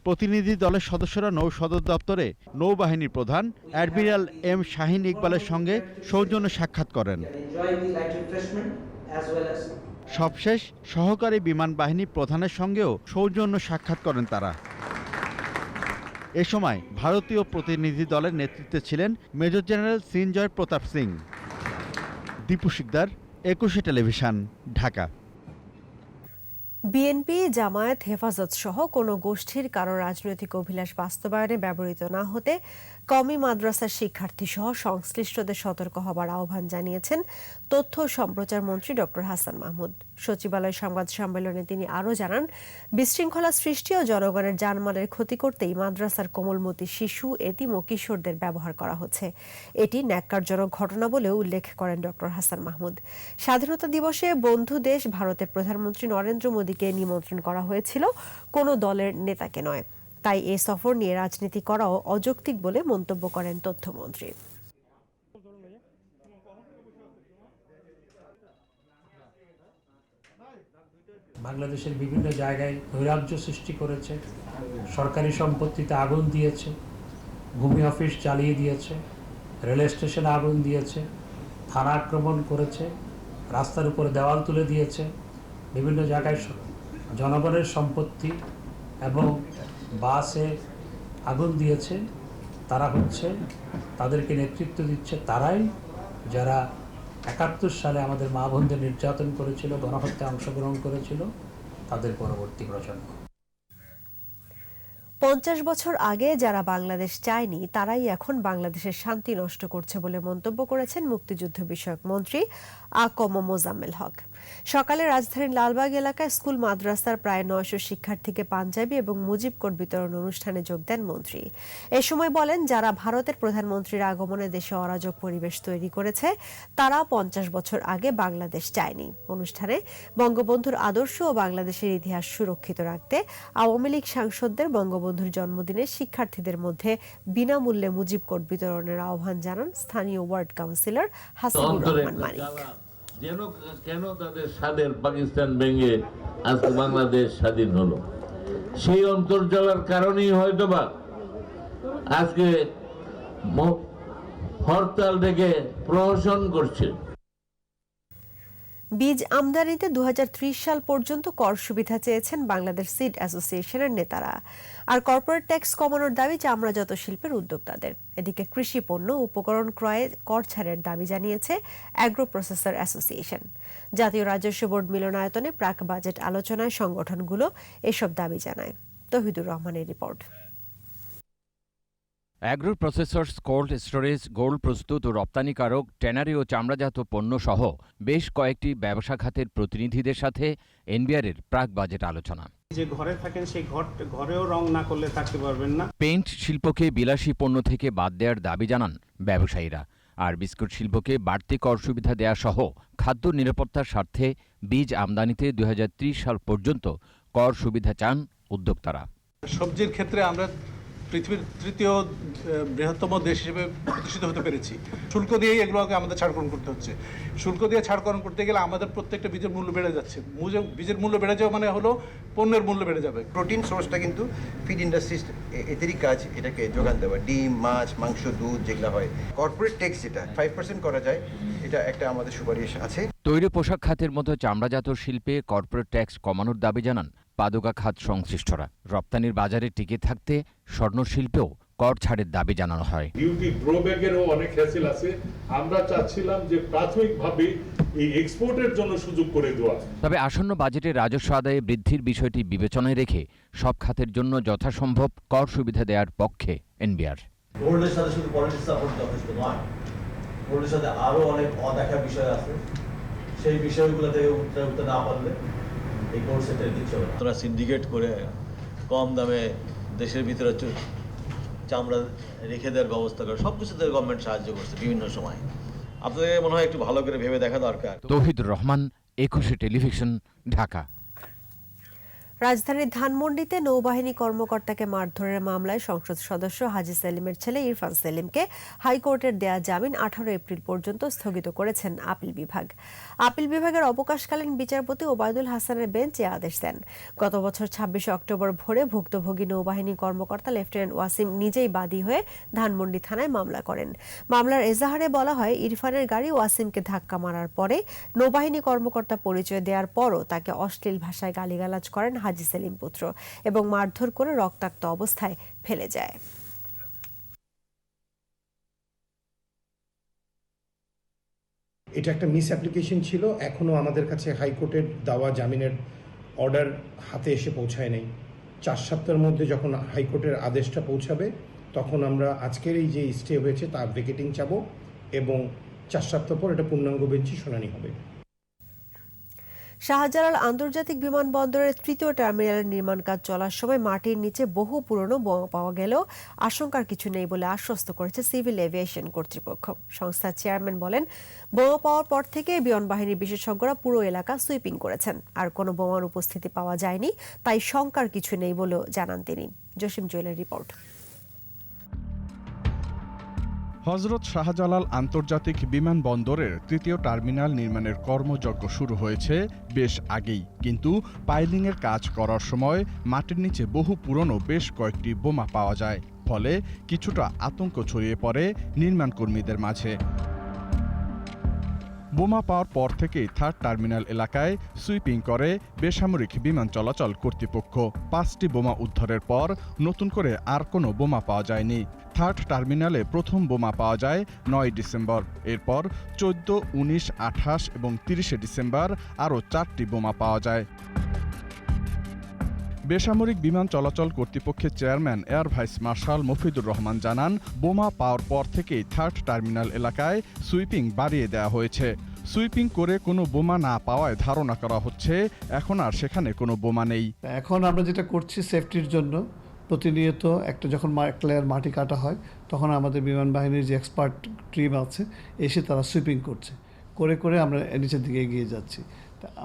প্রতিনিধি দলের সদস্যরা নৌ সদর দপ্তরে নৌবাহিনীর প্রধান admiral M Shahin ইকবালের সঙ্গে সৌজন্য সাক্ষাৎ করেন। সবশেষ সহকারী বিমান বাহিনী প্রধানের সঙ্গেও সৌজন্য সাক্ষাৎ করেন তারা। এ সময় ভারতীয় প্রতিনিধি দলের নেতৃত্বে ছিলেন major general Sinjoy Pratap Singh. Dipu Sikdar, 21 television, Dhaka. BNP, Jamaat, হেফাজত সহ কোনো গোষ্ঠীর কারো রাজনৈতিক অভিলাষ বাস্তবায়নে ব্যবহৃত না হতে কওমি মাদ্রাসার শিক্ষার্থী সহ সংশ্লিষ্টদের সতর্ক হবার আহ্বান জানিয়েছেন তথ্য ও সম্প্রচার মন্ত্রী ডক্টর হাসান মাহমুদ। সচিবালয় সংবাদ সম্মেলনে তিনি আরও জানান, বিশৃঙ্খলা সৃষ্টি ও জনগণের জানমালের ক্ষতি করতেই মাদ্রাসার কোমলমতি শিশু, এতিম ও কিশোরদের ব্যবহার করা হচ্ছে। এটি ন্যাক্কারজনক ঘটনা বলেও উল্লেখ করেন ডক্টর হাসান মাহমুদ। স্বাধীনতা দিবসে বন্ধু দেশ ভারতের প্রধানমন্ত্রী নরেন্দ্র মোদীকে নিমন্ত্রণ করা হয়েছিল, কোনো দলের নেতাকে নয়। তাই এ সফর নিয়ে রাজনীতি করাও অযৌক্তিক বলে মন্তব্য করেন তথ্যমন্ত্রী। বাংলাদেশের বিভিন্ন জায়গায় নৈরাজ্য সৃষ্টি করেছে, সরকারি সম্পত্তিতে আগুন দিয়েছে, ভূমি অফিস জ্বালিয়ে দিয়েছে, রেল স্টেশনে আগুন দিয়েছে, থানা আক্রমণ করেছে, রাস্তার উপরে দেওয়াল তুলে দিয়েছে, বিভিন্ন জায়গায় জনগণের সম্পত্তি এবং বাসে আগুন দিয়েছে। তারা হচ্ছে, তাদেরকে নেতৃত্ব দিচ্ছে তারাই যারা ৭১ সালে আমাদের মা বোনদের নির্যাতন করেছিল, গণহত্যায় অংশগ্রহণ করেছিল, তাদের পরবর্তী প্রজন্ম। ৫০ বছর আগে যারা বাংলাদেশ চায়নি তারাই এখন বাংলাদেশের শান্তি নষ্ট করছে বলে মন্তব্য করেছেন মুক্তিযুদ্ধ বিষয়ক মন্ত্রী আকম মোজাম্মেল হক। সকালে রাজধানীর লালবাগ এলাকায় স্কুল মাদ্রাসার প্রায় ৯০০ শিক্ষার্থীকে পাঞ্জাবি এবং মুজিব কোড বিতরণ অনুষ্ঠানে যোগ দেন মন্ত্রী। এ সময় বলেন, যারা ভারতের প্রধানমন্ত্রীর আগমনে দেশে অরাজক পরিবেশ তৈরি করেছে তারা ৫০ বছর আগে বাংলাদেশ চায়নি। অনুষ্ঠানে বঙ্গবন্ধুর আদর্শ ও বাংলাদেশের ইতিহাস সুরক্ষিত রাখতে আওয়ামী লীগ সাংসদদের বঙ্গবন্ধুর জন্মদিনে শিক্ষার্থীদের মধ্যে বিনামূল্যে মুজিব কোড বিতরণের আহ্বান জানান স্থানীয় ওয়ার্ড কাউন্সিলর হাসিবুর রহমান মানিক। কেন তাদের স্বাদের পাকিস্তান ভেঙে আজকে বাংলাদেশ স্বাধীন হলো, সেই অন্তর্জলার কারণেই হয়তোবা আজকে হরতাল ডেকে প্রহসন করছে। বীজ আমদানিতে ২০৩০ সাল পর্যন্ত কর সুবিধা চেয়েছেন বাংলাদেশ সিড অ্যাসোসিয়েশনের নেতারা। আর কর্পোরেট ট্যাক্স কমানোর দাবি চামড়াজাত শিল্পের উদ্যোক্তাদের। এদিকে কৃষি পণ্য উপকরণ ক্রয়ে কর ছাড়ের দাবি জানিয়েছে অ্যাগ্রো প্রসেসর অ্যাসোসিয়েশন। জাতীয় রাজস্ব বোর্ড মিলনায়তনে প্রাক বাজেট আলোচনায় সংগঠনগুলো এসব দাবি জানায়। তৌহিদুর রহমানের report. Agro processors, cold storage, gold প্রস্তুত ও রপ্তানিকারক, ট্যানারি ও চামড়াজাত পণ্য সহ বেশ কয়েকটি ব্যবসা খাতের প্রতিনিধিদের সাথে এনবিআরের প্রাক বাজেট আলোচনা। যে ঘরে থাকেন সেই ঘরেও রং না করলে থাকতে পারবেন না। পেইন্ট শিল্পকে বিলাসী পণ্য থেকে বাদ দেওয়ার দাবি জানান ব্যবসায়ীরা। আর বিস্কুট শিল্পকে বাড়তি কর সুবিধা দেয়া সহ খাদ্য নিরাপত্তার স্বার্থে বীজ আমদানিতে ২০৩০ সাল পর্যন্ত কর সুবিধা চান উদ্যোক্তারা। সবজির ক্ষেত্রে আমরা পৃথিবীর তৃতীয় বৃহত্তম দেশ হিসেবে প্রতিষ্ঠিত হতে পেরেছি। শুল্ক দিয়েই এগুলোকে আমাদের ছাড়করণ করতে হচ্ছে। শুল্ক দিয়ে ছাড়করণ করতে গেলে আমাদের প্রত্যেকটা বীজের মূল্য বেড়ে যাচ্ছে। বীজের মূল্য বেড়ে যাওয়া মানে হলো পণ্যের মূল্য বেড়ে যাবে। প্রোটিন সোর্সটা কিন্তু ফিড ইন্ডাস্ট্রি এদেরই কাজ, এটাকে যোগান দেওয়া। ডিম, মাছ, মাংস, দুধ যেগুলো হয়, কর্পোরেট ট্যাক্স যেটা 5% করা যায়, এটা একটা আমাদের সুপারিশ আছে। তৈরি পোশাক খাতের মতো চামড়াজাত শিল্পে কর্পোরেট ট্যাক্স কমানোর দাবি জানান পাদুকা খাত সংশ্লিষ্টরা। রপ্তানির বাজারে টিকে থাকতে স্বর্ণ শিল্পেও কর ছাড়ের দাবি জানানো হয়। ডিউটি ড্রব্যাকেরও অনেক হ্যাসেল আছে। আমরা চাচ্ছিলাম যে প্রাথমিকভাবে এই এক্সপোর্টের জন্য সুযোগ করে দেওয়া। তবে আসন্ন বাজেটে রাজস্ব আদায়ে বৃদ্ধির বিষয়টি বিবেচনায় রেখে সব খাতের জন্য যথাসম্ভব কর সুবিধা দেওয়ার পক্ষে এনবিআর। বোর্ডের সাথে শুধু পলিটিক্স সাপোর্ট যথেষ্ট নয়, বোর্ডের সাথে আরো অনেক অদেখা বিষয় আছে। সেই বিষয়গুলো থেকে উঠতে না পারলে এই কোর্স সেটের কিছু হবে। তোরা সিন্ডিকেট করে কম দামে দেশের ভিতরে চামড়া রেখে দেওয়ার ব্যবস্থা করে, সব কিছুতে গভর্নমেন্ট সাহায্য করছে বিভিন্ন সময়। আপনাদের মনে হয় একটু ভালো করে ভেবে দেখা দরকার। তৌহিদুর রহমান, 21 টেলিভিশন, ঢাকা। রাজধানীর ধানমন্ডিতে নৌবাহিনী কর্মকর্তাকে মারধরের মামলায় সংসদ সদস্য হাজী সেলিমের ছেলে ইরফান সেলিমকে হাইকোর্টের দেয়া জামিন 18 এপ্রিল পর্যন্ত স্থগিত করেছেন আপিল বিভাগ। আপিল বিভাগের অবকাশকালীন বিচারপতি ওবায়দুল হাসানের বেঞ্চ এ আদেশ দেন। গত বছর 26 অক্টোবর ভোরে ভুক্তভোগী নৌবাহিনী কর্মকর্তা লেফটেন্যান্ট ওয়াসিম নিজেই বাদী হয়ে ধানমন্ডি থানায় মামলা করেন। মামলার এজাহারে বলা হয়, ইরফানের গাড়ি ওয়াসিমকে ধাক্কা মারার পরে নৌবাহিনী কর্মকর্তা পরিচয় দেওয়ার পরও তাকে অশ্লীল ভাষায় গালিগালাজ করেন হাজী সেলিম পুত্র এবং মারধর করে রক্তাক্ত অবস্থায় ফেলে যায়। এটা একটা মিস অ্যাপ্লিকেশন ছিল। এখনও আমাদের কাছে হাইকোর্টের দেওয়া জামিনের অর্ডার হাতে এসে পৌঁছায় নাই। 4 সপ্তাহের মধ্যে যখন হাইকোর্টের আদেশটা পৌঁছাবে তখন আমরা আজকের এই যে স্টে হয়েছে তার ভেকেটিং চাবো এবং 4 সপ্তাহ পর এটা পূর্ণাঙ্গ বেঞ্চে শুনানি হবে। শাহজালাল আন্তর্জাতিক বিমানবন্দরের 3য় টার্মিনালের নির্মাণ কাজ চলার সময় মাটির নিচে বহু পুরনো বোমা পাওয়া গেলেও আশঙ্কার কিছু নেই বলে আশ্বস্ত করেছে সিভিল এভিয়েশন কর্তৃপক্ষ। সংস্থার চেয়ারম্যান বলেন, বোমা পাওয়ার পর থেকে বিমান বাহিনীর বিশেষজ্ঞরা পুরো এলাকা সুইপিং করেছেন, আর কোনো বোমার উপস্থিতি পাওয়া যায়নি, তাই শঙ্কার কিছু নেই বলেও জানান তিনি। জসিম জুয়েলের রিপোর্ট। হযরত শাহজালাল আন্তর্জাতিক বিমানবন্দরের 3য় টার্মিনাল নির্মাণের কর্মযজ্ঞ শুরু হয়েছে বেশ আগেই, কিন্তু পাইলিংয়ের কাজ করার সময় মাটির নিচে বহু পুরনো বেশ কয়েকটি বোমা পাওয়া যায়, ফলে কিছুটা আতঙ্ক ছড়িয়ে পড়ে নির্মাণ কর্মীদের মাঝে। বোমা পাওয়ার পর থেকেই 3rd টার্মিনাল এলাকায় সুইপিং করে বেসামরিক বিমান চলাচল কর্তৃপক্ষ। 5টি বোমা উদ্ধারের পর নতুন করে আর কোনো বোমা পাওয়া যায়নি। 3rd টার্মিনালে প্রথম বোমা পাওয়া যায় 9 ডিসেম্বর। এরপর 14, 19, 28 এবং 30 ডিসেম্বর আরও 4টি বোমা পাওয়া যায়। বেসামরিক বিমান চলাচল কর্তৃপক্ষের chairman air vice marshal Mofidur Rahman জানান, বোমা পাওয়ার পর থেকেই 3rd টার্মিনাল এলাকায় সুইপিং বাড়িয়ে দেওয়া হয়েছে। সুইপিং করে কোনো বোমা না পাওয়ায় ধারণা করা হচ্ছে এখন আর সেখানে কোনো বোমা নেই। এখন আমরা যেটা করছি সেফটির জন্য প্রতিনিয়ত একটা যখন ক্লিয়ার মাটি কাটা হয় তখন আমাদের বিমান বাহিনীর যে এক্সপার্ট টিম আছে এসে তারা সুইপিং করছে, করে করে আমরা নিচের দিকে এগিয়ে যাচ্ছি।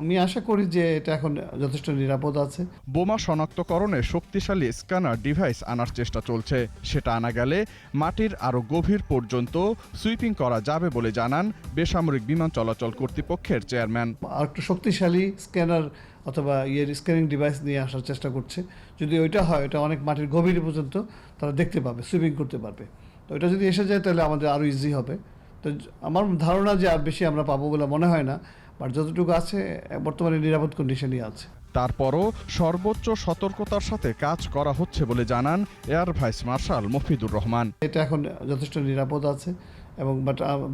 আমি আশা করি যে এটা এখন যথেষ্ট নিরাপদ আছে। বোমা শনাক্তকরণে শক্তিশালী স্ক্যানার ডিভাইস আনার চেষ্টা চলছে। সেটা আনা গেলে মাটির আরও গভীর পর্যন্ত সুইপিং করা যাবে বলে জানান বেসামরিক বিমান চলাচল কর্তৃপক্ষের চেয়ারম্যান। আর একটু শক্তিশালী স্ক্যানার অথবা স্ক্যানিং ডিভাইস নিয়ে আসার চেষ্টা করছে। যদি ওইটা হয়, এটা অনেক মাটির গভীর পর্যন্ত তারা দেখতে পাবে, সুইপিং করতে পারবে। তো এটা যদি এসে যায় তাহলে আমাদের আরও ইজি হবে। তো আমার ধারণা যে আর বেশি আমরা পাবো বলে মনে হয় না, বাট যতটুকু আছে বর্তমানে নিরাপদ কন্ডিশনই আছে। তারপরও সর্বোচ্চ সতর্কতার সাথে কাজ করা হচ্ছে বলে জানান air vice marshal Mofidur Rahman. এটা এখন যথেষ্ট নিরাপদ আছে এবং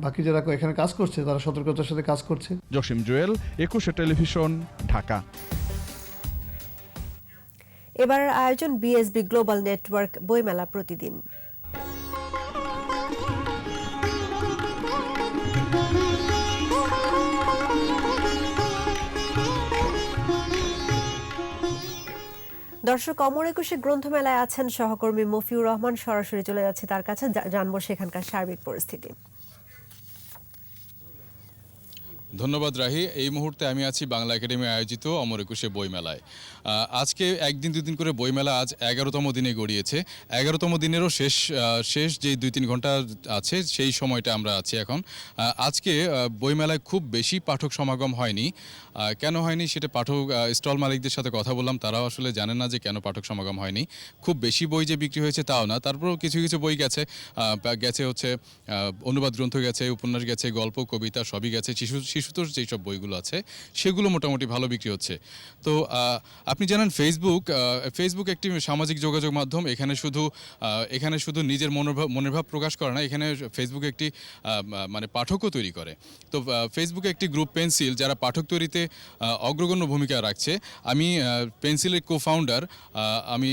বাকি যারা এখানে কাজ করছে তারা সতর্কতার সাথে কাজ করছে। জসিম জুয়েল, 21 টেলিভিশন, ঢাকা। এবারের আয়োজন বিএসবি গ্লোবাল নেটওয়ার্ক বইমেলা প্রতিদিন। দর্শক, অমর একুশে গ্রন্থমেলায় আছেন সহকর্মী মফিউর রহমান। সরাসরি চলে যাচ্ছে তার কাছে, জানবো সেখানকার সার্বিক পরিস্থিতি। ধন্যবাদ রাহি। এই মুহূর্তে আমি আছি বাংলা একাডেমি আয়োজিত অমর একুশে বইমেলায়। আজকে একদিন দুদিন করে বইমেলা আজ 11তম দিনে গড়িয়েছে। 11তম দিনেরও শেষ যে 2-3 ঘন্টা আছে সেই সময়টা আমরা আছি এখন। আজকে বইমেলায় খুব বেশি পাঠক সমাগম হয়নি। কেন হয়নি সেটা স্টল মালিকদের সাথে কথা বললাম, তারাও আসলে জানেন না যে কেন পাঠক সমাগম হয়নি। খুব বেশি বই যে বিক্রি হয়েছে তাও না, তারপরেও কিছু কিছু বই গেছে হচ্ছে অনুবাদ গ্রন্থ গেছে, উপন্যাস গেছে, গল্প কবিতা সবই গেছে। শিশুতোষ যেসব বইগুলো আছে সেগুলো মোটামুটি ভালো বিক্রি হচ্ছে। তো আপনি জানেন ফেসবুক একটি সামাজিক যোগাযোগ মাধ্যম। এখানে শুধু নিজের মনের ভাব প্রকাশ করে না, এখানে ফেসবুক একটি মানে পাঠকও তৈরি করে। তো ফেসবুকে একটি গ্রুপ পেন্সিল যারা পাঠক তৈরিতে অগ্রগণ্য ভূমিকা রাখছে। আমি পেন্সিলের কো-ফাউন্ডার, আমি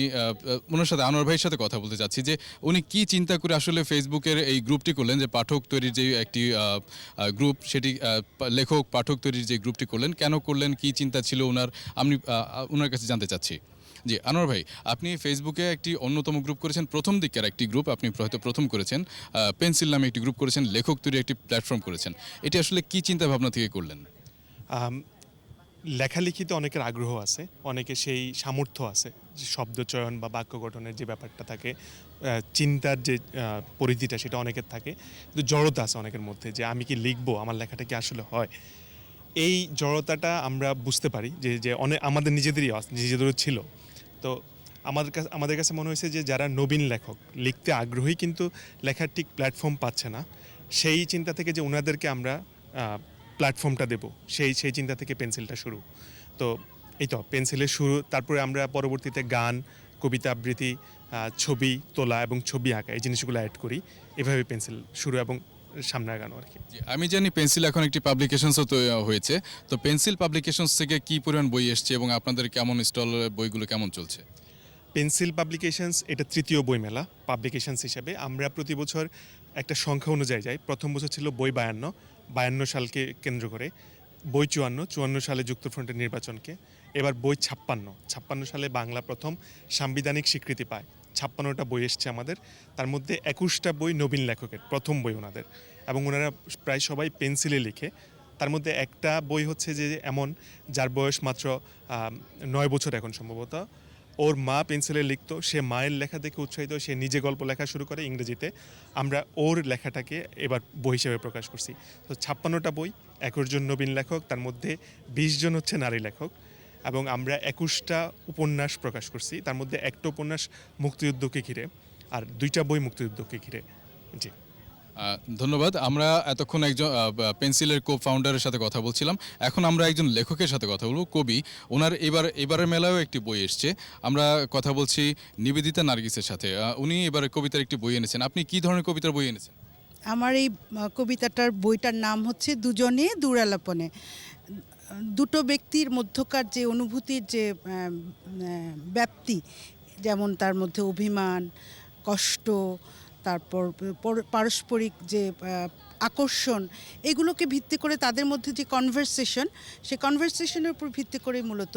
ওনার সাথে আনোয়ার ভাইয়ের সাথে কথা বলতে চাচ্ছি যে উনি কি চিন্তা করে আসলে ফেসবুকের এই গ্রুপটি করলেন, যে পাঠক তৈরির যে একটি গ্রুপ, সেটি লেখক পাঠক তৈরির যে গ্রুপটি করলেন, কেন করলেন, কি চিন্তা ছিল ওনার, আমি ওনার কাছে জানতে চাচ্ছি। জি আনোয়ার ভাই, আপনি ফেসবুকে একটি অন্যতম গ্রুপ করেছেন, প্রথম দিকের একটি গ্রুপ আপনি হয়তো প্রথম করেছেন, পেন্সিল নামে একটি গ্রুপ করেছেন, লেখক তৈরির একটি প্ল্যাটফর্ম করেছেন। এটি আসলে কি চিন্তা ভাবনা থেকে করলেন? লেখালেখিতে অনেকের আগ্রহ আছে, অনেকে সেই সামর্থ্য আছে যে শব্দ চয়ন বা বাক্য গঠনের যে ব্যাপারটা থাকে, চিন্তার যে পরিধিটা সেটা অনেকের থাকে, কিন্তু জড়তা আছে অনেকের মধ্যে যে আমি কি লিখবো, আমার লেখাটা কি আসলে হয়। এই জড়তাটা আমরা বুঝতে পারি যে অনেক আমাদের নিজেদেরও ছিল। তো আমাদের কাছে মনে হয়েছে যে যারা নবীন লেখক, লিখতে আগ্রহী কিন্তু লেখার ঠিক প্ল্যাটফর্ম পাচ্ছে না, সেই চিন্তা থেকে যে ওনাদেরকে আমরা প্ল্যাটফর্মটা দেব, সেই চিন্তা থেকে পেন্সিলটা শুরু। তো এই তো পেন্সিলের শুরু, তারপরে আমরা পরবর্তীতে গান, কবিতা আবৃত্তি, ছবি তোলা এবং ছবি আঁকা এই জিনিসগুলো অ্যাড করি। এভাবে পেন্সিল শুরু এবং সামনে আগানো আর কি। আমি জানি পেন্সিল এখন একটি পাবলিকেশনসও হয়েছে, তো পেন্সিল পাবলিকেশনস থেকে কি পরিমাণ বই এসছে এবং আপনাদের কেমন স্টল বইগুলো কেমন চলছে? পেন্সিল পাবলিকেশনস এটা তৃতীয় বইমেলা পাবলিকেশনস হিসেবে। আমরা প্রতি বছর একটা সংখ্যা অনুযায়ী যাই। প্রথম বছর ছিল বই 52 সালকে কেন্দ্র করে, বই 54 সালে যুক্তফ্রন্টের নির্বাচনকে, এবার বই 56 সালে বাংলা প্রথম সাংবিধানিক স্বীকৃতি পায়। 56টা বই এসছে আমাদের, তার মধ্যে 21টা বই নবীন লেখকের, প্রথম বই ওনাদের, এবং ওনারা প্রায় সবাই পেন্সিলে লিখে। তার মধ্যে একটা বই হচ্ছে যে এমন যার বয়স মাত্র 9 বছর এখন সম্ভবত, ওর মা পেন্সিলে লিখতো, সে মায়ের লেখা দেখে উৎসাহিত, সে নিজে গল্প লেখা শুরু করে ইংরেজিতে। আমরা ওর লেখাটাকে এবার বই হিসেবে প্রকাশ করছি। তো 56টা বই, 21 জন নবীন লেখক, তার মধ্যে 20 জন হচ্ছে নারী লেখক, এবং আমরা 21টা উপন্যাস প্রকাশ করছি। তার মধ্যে একটা উপন্যাস মুক্তিযুদ্ধকে ঘিরে আর 2টা বই মুক্তিযুদ্ধকে ঘিরে। জি, ধন্যবাদ। আমরা এতক্ষণ একজন পেন্সিলের কো ফাউন্ডারের সাথে কথা বলছিলাম, এখন আমরা একজন লেখকের সাথে কথা বলবো, কবি। ওনার এবারের মেলায়ও একটি বই এসছে। আমরা কথা বলছি নিবেদিতা নার্গিসের সাথে। উনি এবারে কবিতার একটি বই এনেছেন। আপনি কি ধরনের কবিতার বই এনেছেন? আমার এই বইটার নাম হচ্ছে দুজনে দূরালাপনে। দুটো ব্যক্তির মধ্যকার যে অনুভূতির যে ব্যাপ্তি, যেমন তার মধ্যে অভিমান, কষ্ট, তারপর পারস্পরিক যে আকর্ষণ, এগুলোকে ভিত্তি করে তাদের মধ্যে যে কনভারসেশন, সেই কনভারসেশনের উপর ভিত্তি করে মূলত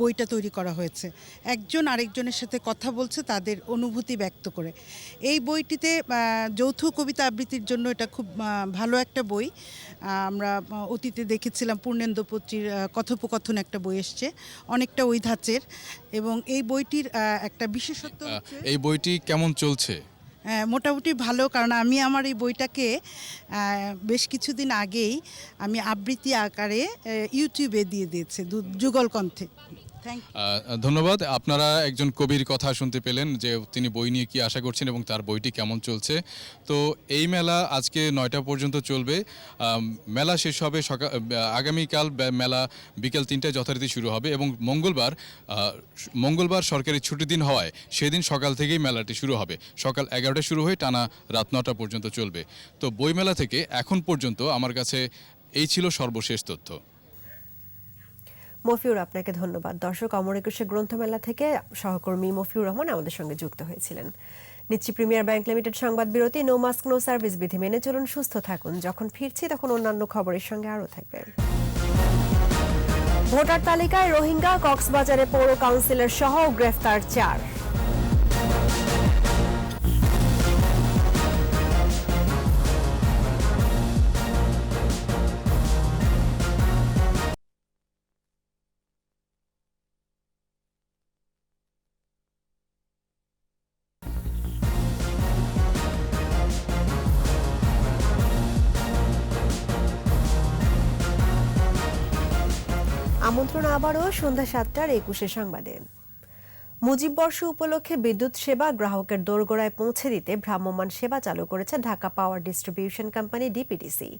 বইটা তৈরি করা হয়েছে। একজন আরেকজনের সাথে কথা বলছে তাদের অনুভূতি ব্যক্ত করে। এই বইটিতে যৌথ কবিতা আবৃত্তির জন্য এটা খুব ভালো একটা বই। আমরা অতীতে দেখেছিলাম পূর্ণেন্দু পত্রীর কথোপকথন একটা বই এসছে, অনেকটা ওই ধাঁচের। এবং এই বইটির একটা বিশেষত্ব হচ্ছে, এই বইটি কেমন চলছে? মোটামুটি ভালো, কারণ আমি আমার এই বইটাকে বেশ কিছুদিন আগেই আমি আবৃত্তি আকারে ইউটিউবে দিয়ে দিয়েছি, যুগল কণ্ঠে। ধন্যবাদ। আপনারা একজন কবির কথা শুনতে পেলেন যে তিনি বই নিয়ে কি আশা করছেন এবং তার বইটি কেমন চলছে। তো এই মেলা আজকে 9টা পর্যন্ত চলবে। মেলা শেষ হবে আগামীকাল মেলা বিকেল 3টায় যথারীতি শুরু হবে, এবং মঙ্গলবার সরকারি ছুটির দিন হওয়ায় সেদিন সকাল থেকেই মেলাটি শুরু হবে। সকাল 11টায় শুরু হয়ে টানা রাত 9টা পর্যন্ত চলবে। তো বইমেলা থেকে এখন পর্যন্ত আমার কাছে এই ছিল সর্বশেষ তথ্য। মফিউর, আপনাকে ধন্যবাদ। দর্শক, অমর একুশে গ্রন্থমেলা থেকে সহকর্মী মফিউর রহমান আমাদের সঙ্গে যুক্ত হয়েছিলেন। নিচ্ছি প্রিমিয়ার ব্যাংক লিমিটেড সংবাদ বিরতি। নো মাস্ক নো সার্ভিস বিধি মেনে চলুন, সুস্থ থাকুন। যখন ফিরছি তখন অন্যান্য খবরের সঙ্গে আরও থাকবে। ভোটার তালিকায় রোহিঙ্গা, কক্সবাজারে পৌর কাউন্সিলর সহ গ্রেফতার 4। আমন্ত্রণ আবারও সন্ধ্যা 7টার একুশে সংবাদে। মুজিব বর্ষ উপলক্ষে বিদ্যুৎ সেবা গ্রাহকের দোরগোড়ায় পৌঁছে দিতে ভ্রাম্যমাণ সেবা চালু করেছে Dhaka power distribution company DPDC.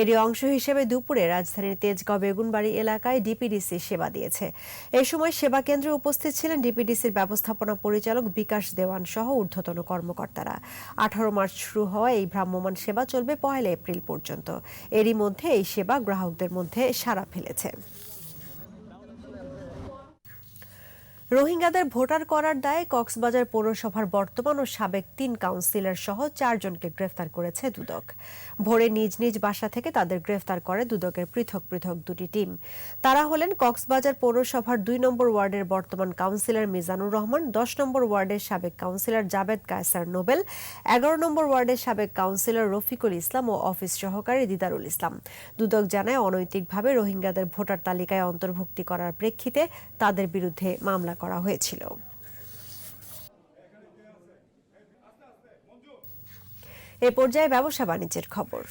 এরই অংশ হিসেবে দুপুরে রাজধানীর তেজগাঁও বেগুনবাড়ি এলাকায় ডিপিডিসি সেবা দিয়েছে। এ সময় সেবা কেন্দ্রে উপস্থিত ছিলেন ডিপিডিসির ব্যবস্থাপনা পরিচালক বিকাশ দেওয়ান সহ ঊর্ধ্বতন কর্মকর্তারা। 18 মার্চ শুরু হওয়া এই ভ্রাম্যমাণ সেবা চলবে 1 এপ্রিল পর্যন্ত। এরই মধ্যে এই সেবা গ্রাহকদের মধ্যে সাড়া ফেলেছে। রোহিঙ্গাদের ভোটার করার দায়ে কক্সবাজার পৌরসভার বর্তমান ও সাবেক 3 কাউন্সিলর সহ 4 জনকে গ্রেফতার করেছে দুদক। ভোরে নিজ নিজ বাসা থেকে তাদের গ্রেফতার করে দুদকের পৃথক পৃথক 2টি টিম। তারা হলেন কক্সবাজার পৌরসভার 2 নম্বর ওয়ার্ডের বর্তমান কাউন্সিলর মিজানুর রহমান, 10 নম্বর ওয়ার্ডের সাবেক কাউন্সিলর জাবেদ কায়সার নোবেল, 11 নম্বর ওয়ার্ডের সাবেক কাউন্সিলর রফিকুল ইসলাম ও অফিস সহকারী দিদারুল ইসলাম। দুদক জানায়, অনৈতিকভাবে রোহিঙ্গাদের ভোটার তালিকায় অন্তর্ভুক্তি করার প্রেক্ষিতে তাদের বিরুদ্ধে মামলা করা হয়েছিল। এ পর্যায়ে ব্যবসা বাণিজ্যের খবর।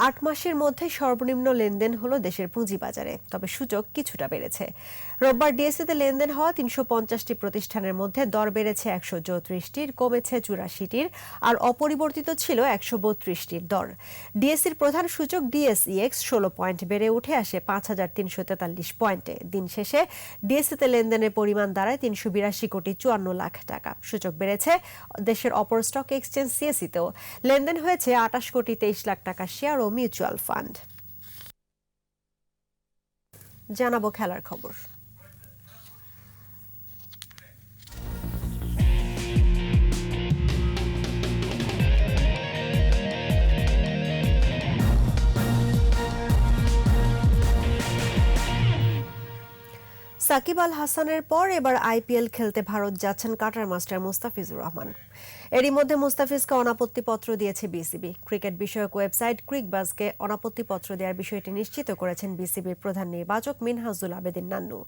8 মাসের মধ্যে সর্বনিম্ন লেনদেন হলো দেশের পুঁজিবাজারে, তবে সূচক কিছুটা বেড়েছে। রোববার ডিএসইতে লেনদেন হওয়া 350টি প্রতিষ্ঠানের মধ্যে দর বেড়েছে 134টির, কমেছে 84টির, আর অপরিবর্তিত ছিল 132টির দর। ডিএসইর প্রধান সূচক ডিএসইএক্স 16 পয়েন্ট বেড়ে উঠে আসে 5343 পয়েন্টে। দিন শেষে ডিএসইতে লেনদেনের পরিমাণ দাঁড়ায় 382 কোটি 54 লাখ টাকা। সূচক বেড়েছে দেশের অপর স্টক এক্সচেঞ্জ সিএসইতেও। লেনদেন হয়েছে 28 কোটি 23 লাখ টাকা শেয়ার ও মিউচুয়াল ফান্ড। জানাবো খেলার খবর। সাকিব আল হাসানের পর এবার আইপিএল খেলতে ভারত যাচ্ছেন কাটার মাস্টার মুস্তাফিজুর রহমান। এরই মধ্যে মুস্তাফিজকে অনাপত্তিপত্র দিয়েছে বিসিবি। ক্রিকেট বিষয়ক ওয়েবসাইট ক্রিকবাজকে অনাপত্তিপত্র দেওয়ার বিষয়টি নিশ্চিত করেছেন বিসিবির প্রধান নির্বাচক মিনহাজুল আবেদিন নান্নু।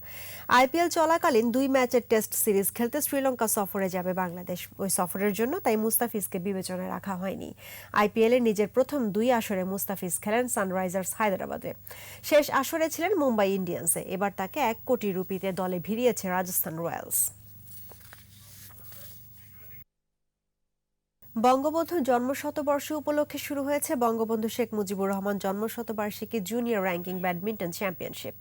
আইপিএল চলাকালীন 2 ম্যাচের টেস্ট সিরিজ খেলতে শ্রীলঙ্কা সফরে যাবে বাংলাদেশ। ওই সফরের জন্য তাই মুস্তাফিজকে বিবেচনায় রাখা হয়নি। আইপিএলে নিজের প্রথম 2 আসরে মুস্তাফিজ খেলেন সানরাইজার্স হায়দ্রাবাদে। শেষ আসরে ছিলেন মুম্বাই ইন্ডিয়ান্সে। এবার তাকে 1 কোটি রুপিতে দলে ভিড়িয়েছে রাজস্থান রয়্যালস। বঙ্গবন্ধুর জন্মশতবর্ষ উপলক্ষে শুরু হয়েছে বঙ্গবন্ধু শেখ মুজিবুর রহমান জন্মশতবার্ষিকী জুনিয়র র্যাঙ্কিং ব্যাডমিন্টন চ্যাম্পিয়নশিপ।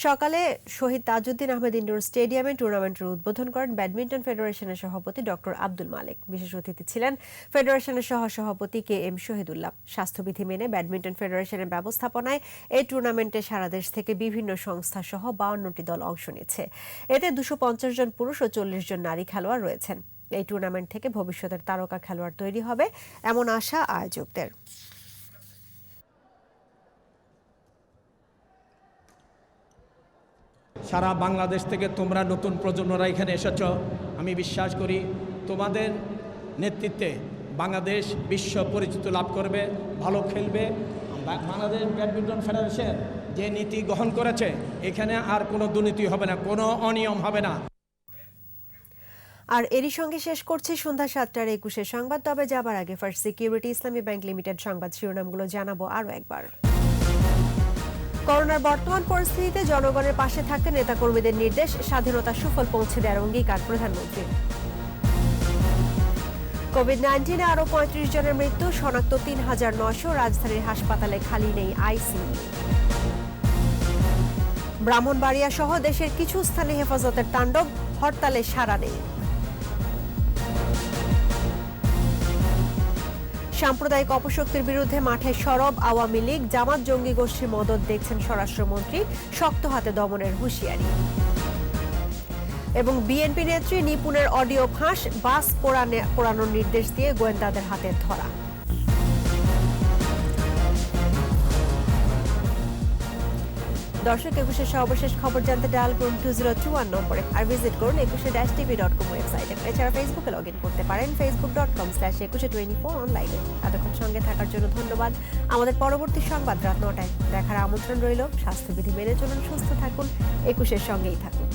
সকালে শহীদ তাজউদ্দিন আহমেদ ইনডোর স্টেডিয়ামে টুর্নামেন্টের উদ্বোধন করেন ব্যাডমিন্টন ফেডারেশনের সভাপতি ডক্টর আব্দুল মালেক। বিশেষ অতিথি ছিলেন ফেডারেশনের সহসভাপতি কে এম শহীদুল্লাহ। স্বাস্থ্যবিধি মেনে ব্যাডমিন্টন ফেডারেশনের ব্যবস্থাপনায় এই টুর্নামেন্টে সারা দেশ থেকে বিভিন্ন সংস্থা সহ 52টি দল অংশ নিচ্ছে। এতে 250 জন পুরুষ ও 40 জন নারী খেলোয়াড় রয়েছেন। এই টুর্নামেন্ট থেকে ভবিষ্যতের তারকা খেলোয়াড় তৈরি হবে এমন আশা আয়োজকদের। সারা বাংলাদেশ থেকে তোমরা নতুন প্রজন্মরা এখানে এসেছ। আমি বিশ্বাস করি তোমাদের নেতৃত্বে বাংলাদেশ বিশ্ব পরিচিত লাভ করবে, ভালো খেলবে। বাংলাদেশ ব্যাডমিন্টন ফেডারেশন যে নীতি গ্রহণ করেছে, এখানে আর কোনো দুর্নীতি হবে না, কোনো অনিয়ম হবে না। আর এরই সঙ্গে শেষ করছি সন্ধ্যা 7টার 21 সংবাদ। তবে যাবার আগে ফার্স্ট সিকিউরিটি ইসলামী ব্যাংক লিমিটেড সংবাদ শিরোনামগুলো জানাবো আরও একবার। করোনার বর্তমান পরিস্থিতিতে জনগণের পাশে থাকতে নেতাকর্মীদের নির্দেশ, স্বাধীনতার সুফল পৌঁছে দেওয়ার অঙ্গীকার প্রধানমন্ত্রী। কোভিড-19 আরও 35 জনের মৃত্যু, শনাক্ত 3900, রাজধানীর হাসপাতালে খালি নেই আইসিইউ। ব্রাহ্মণবাড়িয়া সহ দেশের কিছু স্থানে হেফাজতের তাণ্ডব, হরতালে সাড়া নেই। সাম্প্রদায়িক অপশক্তির বিরুদ্ধে মাঠে সরব আওয়ামী লীগ, জামাত জঙ্গি গোষ্ঠীর মদদ দেখছেন স্বরাষ্ট্রমন্ত্রী, শক্ত হাতে দমনের হুঁশিয়ারি। এবং বিএনপি নেত্রী নিপুণের অডিও ফাঁস, বাস পোড়ানোর নির্দেশ দিয়ে গোয়েন্দাদের হাতে ধরা। দর্শক, 21 সর্বশেষ খবর জানতে ডায়াল করুন 2021 নম্বরে, আর ভিজিট করুন 21-tv.com ওয়েবসাইটে। এছাড়া ফেসবুকে লগ ইন করতে পারেন facebook.com/2124 অনলাইনে। এতক্ষণ সঙ্গে থাকার জন্য ধন্যবাদ। আমাদের পরবর্তী সংবাদ রাত 9টায় দেখার আমন্ত্রণ রইল। স্বাস্থ্যবিধি মেনে চলুন, সুস্থ থাকুন, 21-এর সঙ্গেই থাকুন।